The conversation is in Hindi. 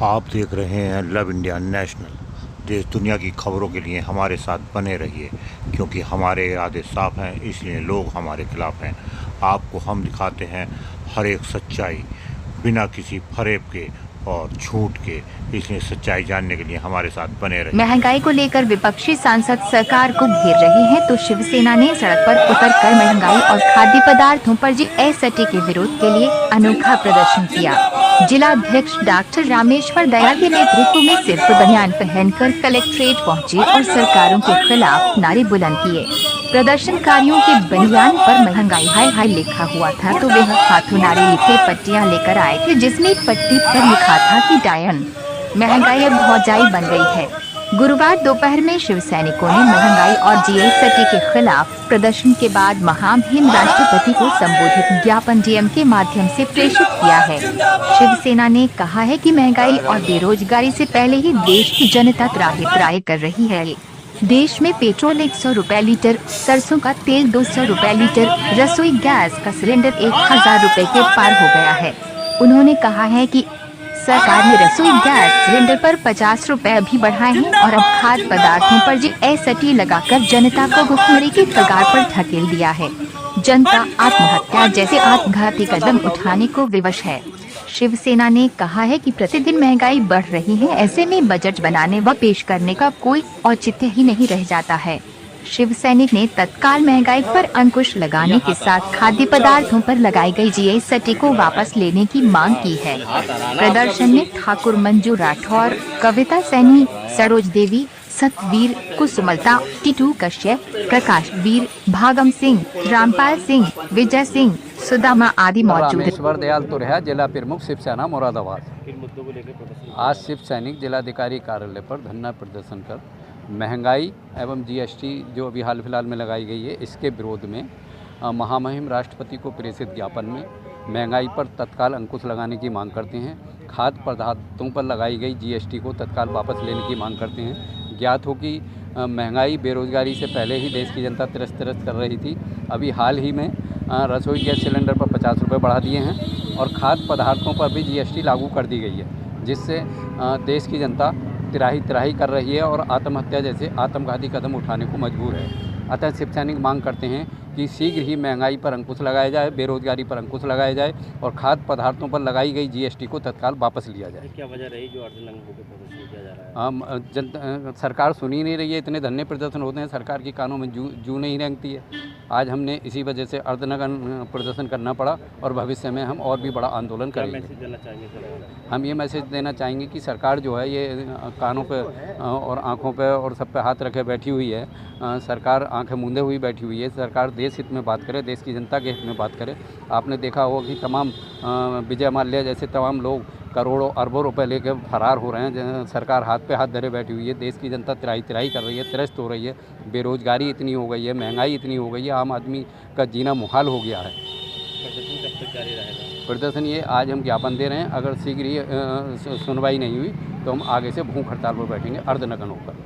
आप देख रहे हैं लव इंडिया नेशनल। देश दुनिया की खबरों के लिए हमारे साथ बने रहिए, क्योंकि हमारे इरादे साफ हैं, इसलिए लोग हमारे खिलाफ हैं। आपको हम दिखाते हैं हर एक सच्चाई, बिना किसी फरेब के और झूठ के। इसलिए सच्चाई जानने के लिए हमारे साथ बने रहिए। महंगाई को लेकर विपक्षी सांसद सरकार को घेर रहे हैं, तो शिवसेना ने सड़क पर उतरकर महंगाई और खाद्य पदार्थों पर जीएसटी के विरोध के लिए अनोखा प्रदर्शन किया। जिलाध्यक्ष डॉक्टर रामेश्वर दयाल के नेतृत्व में सिर्फ बनियान पहनकर कलेक्ट्रेट पहुंचे और सरकारों के खिलाफ नारे बुलंद किए। प्रदर्शनकारियों के बनियान पर महंगाई हाय हाय लिखा हुआ था, तो वे हाथों नारे लिखे पट्टियां लेकर आए थे, जिसमें पट्टी पर लिखा था कि डायन महंगाई अब भौजाई बन गई है। गुरुवार दोपहर में शिव सैनिकों ने महंगाई और जीएसटी के खिलाफ प्रदर्शन के बाद महामहिम राष्ट्रपति को संबोधित ज्ञापन डीएम के माध्यम से प्रेषित किया है। शिवसेना ने कहा है कि महंगाई और बेरोजगारी से पहले ही देश की जनता त्राहि कर रही है। देश में पेट्रोल 100 रुपए लीटर, सरसों का तेल 200 रुपए लीटर, रसोई गैस का सिलेंडर 1000 रुपए के पार हो गया है। उन्होंने कहा है कि सरकार ने रसोई गैस सिलेंडर पर 50 रुपए भी बढ़ाए हैं और अब खाद्य पदार्थों पर जीएसटी लगाकर जनता को भुखमरी की कगार पर धकेल दिया है। जनता आत्महत्या जैसे आत्मघाती कदम उठाने को विवश है। शिवसेना ने कहा है कि प्रतिदिन महंगाई बढ़ रही है, ऐसे में बजट बनाने व पेश करने का कोई औचित्य ही नहीं रह जाता है। शिव सैनिक ने तत्काल महंगाई पर अंकुश लगाने के साथ खाद्य पदार्थों पर लगाई गई जीएसटी को वापस लेने की मांग की है। प्रदर्शन में ठाकुर मंजू राठौर, कविता सैनी, सरोज देवी, सतवीर, कुसुमलता, टीटू कश्यप, प्रकाश वीर, भागम सिंह, रामपाल सिंह, विजय सिंह, सुदामा आदि मौजूद। रामेश्वर दयाल तुरैया, जिला प्रमुख शिवसेना मुरादाबाद। आज शिव सैनिक जिलाधिकारी कार्यालय पर धरना प्रदर्शन कर महंगाई एवं जीएसटी जो अभी हाल फिलहाल में लगाई गई है, इसके विरोध में महामहिम राष्ट्रपति को प्रेषित ज्ञापन में महंगाई पर तत्काल अंकुश लगाने की मांग करते हैं। खाद्य पदार्थों पर लगाई गई जीएसटी को तत्काल वापस लेने की मांग करते हैं। ज्ञात हो कि महंगाई बेरोजगारी से पहले ही देश की जनता त्रस्त कर रही थी। अभी हाल ही में रसोई गैस सिलेंडर पर 50 रुपये बढ़ा दिए हैं और खाद्य पदार्थों पर भी जीएसटी लागू कर दी गई है, जिससे देश की जनता त्राहि कर रही है और आत्महत्या जैसे आत्मघाती कदम उठाने को मजबूर है। अतः शिव सैनिक मांग करते हैं कि शीघ्र ही महंगाई पर अंकुश लगाया जाए, बेरोजगारी पर अंकुश लगाया जाए और खाद्य पदार्थों पर लगाई गई जीएसटी को तत्काल वापस लिया जाए। क्या वजह रही जो अर्धनग्न होकर प्रदर्शन किया जा रहा है? सरकार सुन ही नहीं रही है। इतने धरने प्रदर्शन होते हैं, सरकार की कानों में जू नहीं रेंगती है। आज हमने इसी वजह से अर्धनग्न प्रदर्शन करना पड़ा और भविष्य में हम और भी बड़ा आंदोलन करेंगे। मैसेज देना चाहेंगे सर? हम ये मैसेज देना चाहेंगे कि सरकार जो है ये कानों पे और आँखों पे और सब पे हाथ रखे बैठी हुई है। सरकार आंखें मूंदे हुई बैठी हुई है। सरकार देश हित में बात करे, देश की जनता के हित में बात करे। आपने देखा होगा कि तमाम विजय माल्या जैसे तमाम लोग करोड़ों अरबों रुपए लेकर फरार हो रहे हैं। सरकार हाथ पे हाथ धरे बैठी हुई है। देश की जनता त्राहि कर रही है, त्रस्त हो रही है। बेरोजगारी इतनी हो गई है, महंगाई इतनी हो गई है, आम आदमी का जीना मुहाल हो गया है। प्रदर्शन कब तक जारी रहेगा? प्रदर्शन ये आज हम ज्ञापन दे रहे हैं। अगर शीघ्र ही सुनवाई नहीं हुई तो हम आगे से भूख हड़ताल पर बैठेंगे अर्धनग्न होकर।